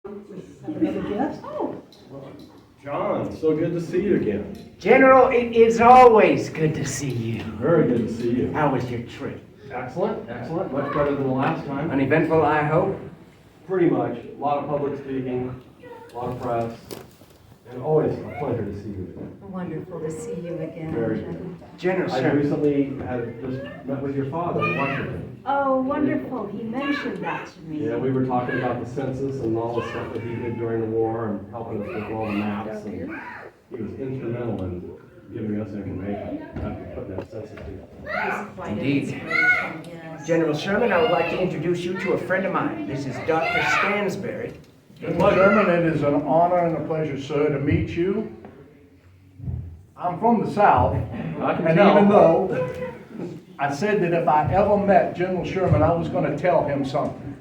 Another guest? Oh, John, so good to see you again. General, it is always good to see you. Very good to see you. How was your trip? Excellent, excellent. Much better than the last time. Uneventful, I hope? Pretty much. A lot of public speaking, a lot of press, and always a pleasure to see you again. wonderful to see you again. Very good. General, I sir. recently had just met with your father in Washington. Oh, wonderful. He mentioned that to me. Yeah, we were talking about the census and all the stuff that he did during the war and helping us with all the maps. And he was instrumental in giving us information after putting that census together. He's quite Indeed. an inspiration, yes. General Sherman, I would like to introduce you to a friend of mine. This is Dr. Stansberry. Mr. Sherman, it is an honor and a pleasure, sir, to meet you. I'm from the South, I can and tell. even though I said that if I ever met General Sherman, I was going to tell him something.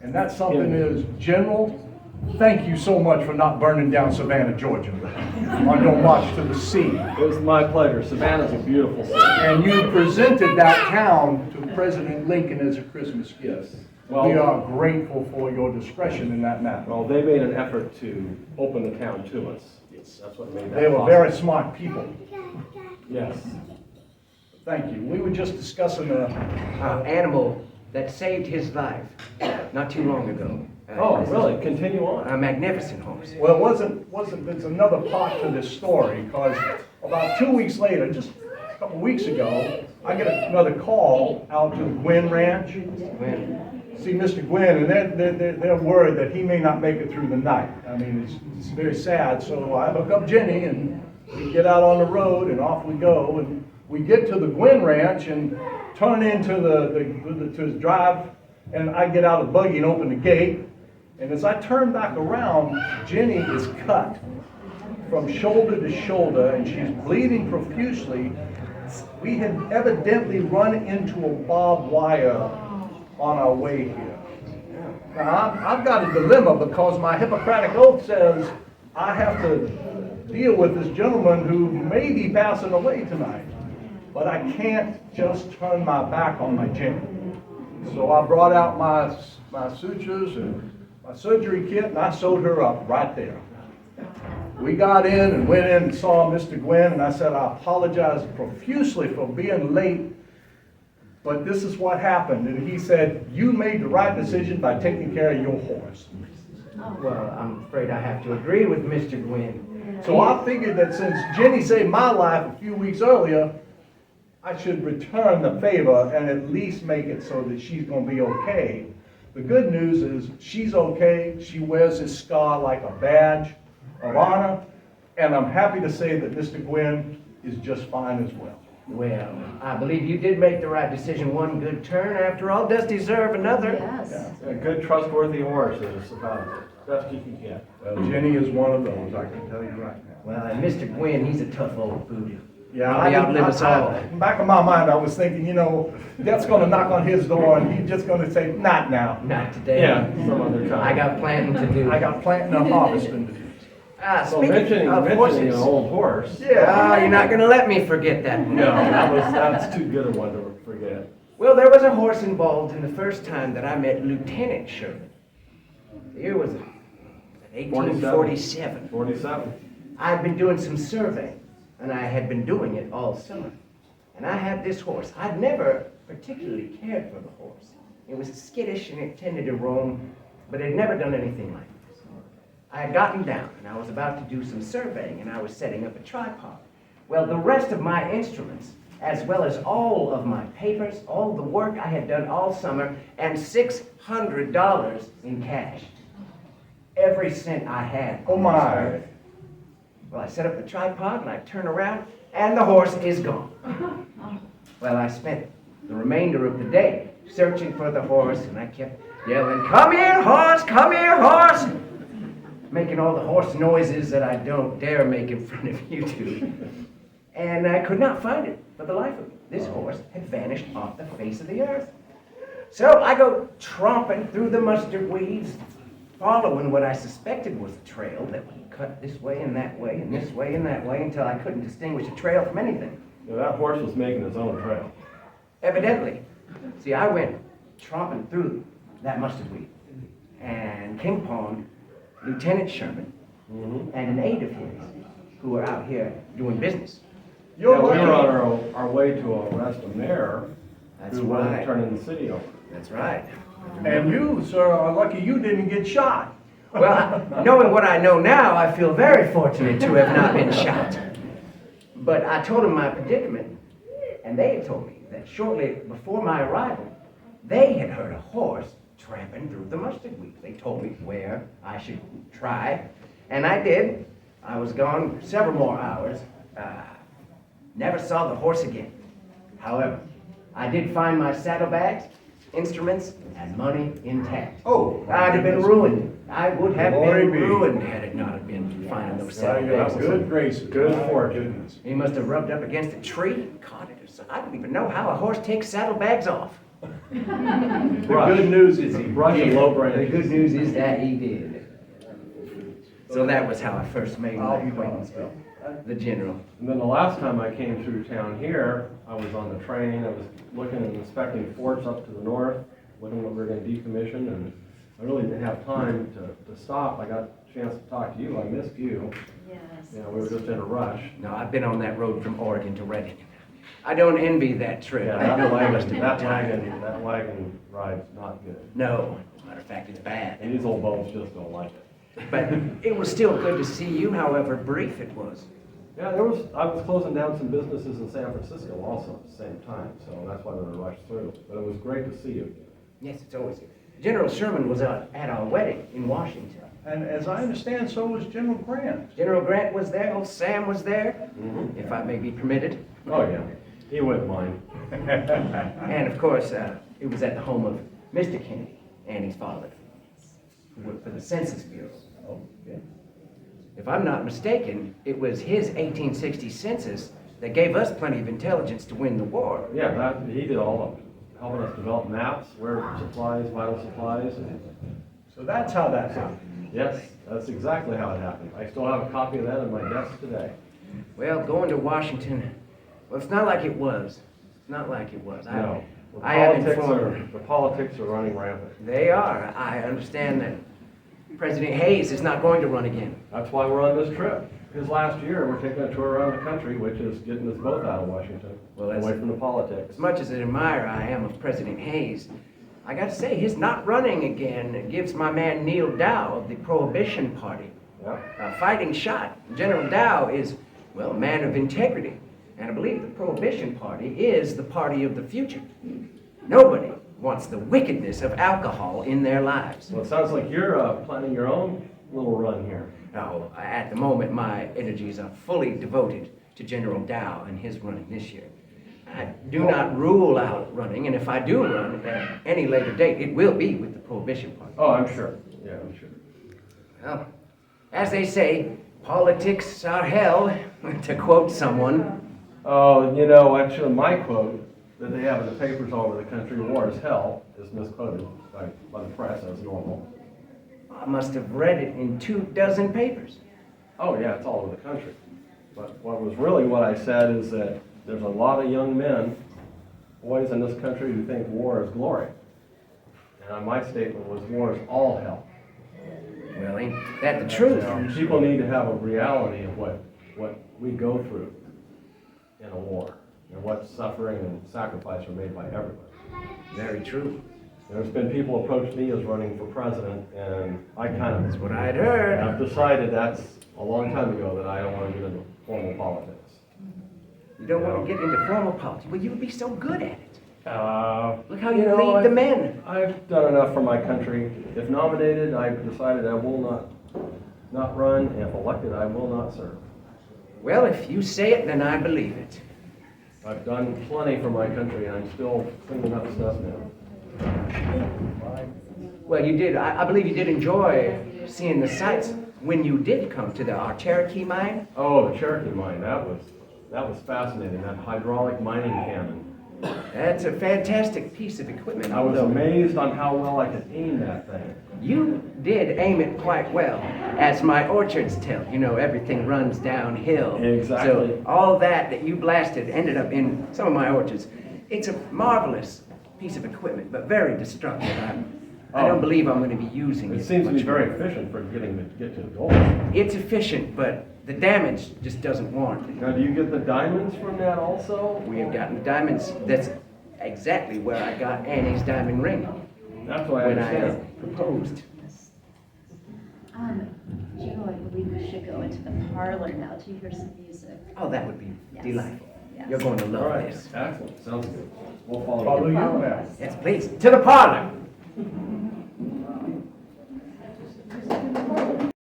And that something is, General, thank you so much for not burning down Savannah, Georgia, on your march to the sea. It was my pleasure. Savannah's a beautiful city. And you presented that town to President Lincoln as a Christmas gift. Well- We are grateful for your discretion in that matter. Well, they made an effort to open the town to us. That's what made that They were possible. very smart people. Yes. Thank you. We were just discussing Animal that saved his life not too long ago. Oh, This is really? Continue on. A magnificent horse. well, there's another part to this story, because about 2 weeks later, just a couple weeks ago, I get another call out to the Gwynn Ranch. When See Mr. Gwynn, and they're worried that he may not make it through the night. I mean, it's very sad, so I hook up Jenny, and we get out on the road, and off we go, and we get to the Gwynn Ranch and turn into to the drive, and I get out of the buggy and open the gate, and as I turn back around, Jenny is cut from shoulder to shoulder, and she's bleeding profusely. We had evidently run into a barbed wire on our way here. Now, I've got a dilemma, because my Hippocratic oath says I have to deal with this gentleman who may be passing away tonight. But I can't just turn my back on my Jenny. So I brought out my sutures and my surgery kit, and I sewed her up right there. We got in and went in and saw Mr. Gwynn, and I said, I apologize profusely for being late, but this is what happened. And he said, you made the right decision by taking care of your horse. Well, I'm afraid I have to agree with Mr. Gwynn. So I figured that since Jenny saved my life a few weeks earlier, I should return the favor and at least make it so that she's going to be okay. The good news is she's okay. She wears this scar like a badge of honor, and I'm happy to say that Mr. Gwynn is just fine as well. Well, I believe you did make the right decision. One good turn, after all, does deserve another. Yes. A good, trustworthy horse is about the best you can get. Well, Jenny is one of those, I can tell you right now. Well, and Mr. Gwynn, he's a tough old voodoo. Yeah, He'll outlive us all. back of my mind, I was thinking, death's going to knock on his door, and he's just going to say, not now. Not today. Some other time. I got planting to do. I got planting and harvesting to do. So Speaking mentioning of an horses. old horse. You're not going to let me forget that one. No, that's too good a one to forget. Well, there was a horse involved in the first time that I met Lieutenant Sherman. The year was 1847. 47. I had been doing some surveying, and I had been doing it all summer. And I had this horse. I'd never particularly cared for the horse. It was skittish and it tended to roam, but it had never done anything like this. I had gotten down, and I was about to do some surveying, and I was setting up a tripod. Well, the rest of my instruments, as well as all of my papers, all the work I had done all summer, and $600 in cash. Every cent I had. Oh my. Well, I set up the tripod, and I turn around, and the horse is gone. Well, I spent the remainder of the day searching for the horse, and I kept yelling, come here, horse, making all the horse noises that I don't dare make in front of you two. And I could not find it for the life of me. This horse had vanished off the face of the earth. So I go tromping through the mustard weeds, following what I suspected was a trail that would cut this way and that way and this way and that way until I couldn't distinguish a trail from anything. Now, that horse was making his own trail. Evidently. See, I went tromping through that mustard weed and came upon Lieutenant Sherman, Mhm. and an aide of his who were out here doing business. You're Yeah, we were lucky. on our way to arrest a mayor That's who wanted to right. turn the city over. That's right. And you, sir, are lucky you didn't get shot. Well, knowing what I know now, I feel very fortunate to have not been shot. But I told them my predicament, and they had told me that shortly before my arrival, they had heard a horse tramping through the mustard wheat. They told me where I should try, and I did. I was gone several more hours. Never saw the horse again. However, I did find my saddlebags, instruments, and money intact. Oh, I'd have been ruined. I would have Glory been be. ruined had it not have been for finding those Well, you have saddlebags. good graces. Good My fortune. goodness. He must have rubbed up against a tree and caught it or something. I don't even know how a horse takes saddlebags off. The good news is he Brush and low branches. The good news is that he did. So that was how I first made my I'll be acquaintance gone. with the general. And then the last time I came through town here, I was on the train, I was looking and inspecting forts up to the north, looking what we were gonna decommission, and I really didn't have time to stop. I got a chance to talk to you, I missed you. Yes. You know, we were just in a rush. No, I've been on that road from Oregon to Reading. I don't envy that trip. Yeah, I know I must have been that tired. wagon ride's not good. No, as a matter of fact, it's bad. And these old bones just don't like it. But it was still good to see you, however brief it was. Yeah, I was closing down some businesses in San Francisco also at the same time, so that's why we were rushed through. But it was great to see you. Yes, it's always good. General Sherman was at our wedding in Washington. And as I understand, so was General Grant. General Grant was there, old Sam was there, Mhm. if I may be permitted. Oh, yeah, he wouldn't mind. And of course, it was at the home of Mr. Kennedy and his father, who worked for the Census Bureau. Oh, yeah. If I'm not mistaken, it was his 1860 census that gave us plenty of intelligence to win the war. Yeah, he did all of it, helping us develop maps, where supplies, vital supplies, and So that's how that happened. yes, that's exactly how it happened. I still have a copy of that on my desk today. Well, going to Washington, well, it's not like it was. It's not like it was. No, I have informed. the politics are running rampant. They are. I understand that President Hayes is not going to run again. That's why we're on this trip. His last year, we're taking a tour around the country, which is getting us both out of Washington, Well, that's- away from the politics. As much as an admirer I am of President Hayes, I got to say, his not running again gives my man Neil Dow of the Prohibition Party Yeah. a fighting shot. General Dow is, well, a man of integrity, and I believe the Prohibition Party is the party of the future. Nobody wants the wickedness of alcohol in their lives. Well, it sounds like you're planning your own little run here. Now, at the moment, my energies are fully devoted to General Dow and his running this year. I do not rule out running, and if I do run at any later date, it will be with the Prohibition Party. Oh, I'm sure. Yeah, I'm sure. Well, as they say, politics are hell, to quote someone. Oh, you know, actually, my quote that they have in the papers all over the country, war is hell, is misquoted by the press as normal. I must have read it in 24 papers. Oh, yeah, it's all over the country. But what I said is that there's a lot of young men, boys in this country who think war is glory. And my statement was war is all hell. Well, ain't that the truth? People need to have a reality of what we go through in a war, and what suffering and sacrifice are made by everybody. Very true. There's been people approach me as running for president, and I kind of, That's what I'd heard. I've decided that's a long time ago that I don't want to get into formal politics. You don't want to get into formal politics. Well, you'd be so good at it. Look how you know, lead the men. I've done enough for my country. If nominated, I've decided I will not run, and if elected, I will not serve. Well, if you say it, then I believe it. I've done plenty for my country, and I'm still cleaning up stuff now. Well, you did. I believe you did enjoy seeing the sights when you did come to our Cherokee mine. Oh, the Cherokee mine, that was fascinating, that hydraulic mining cannon. That's a fantastic piece of equipment. I was although amazed on how well I could aim that thing. You did aim it quite well, as my orchards tell. You know, everything runs downhill. Exactly. So all that you blasted ended up in some of my orchards. It's a marvelous piece of equipment, but very destructive. I don't Oh. believe I'm gonna be using it. It seems to be much very more. efficient for get to the goal. It's efficient, but the damage just doesn't warrant it. Now, do you get the diamonds from that also? We have gotten diamonds, that's exactly where I got Annie's diamond ring, That's what I when I understand. proposed. Joe, I believe we should go into the parlor now to hear some music. Oh, that would be Yes. delightful. Yes. You're going to All love right, this. excellent, sounds good. We'll follow Follow you. you Follow now. us. Yes, please, to the parlor.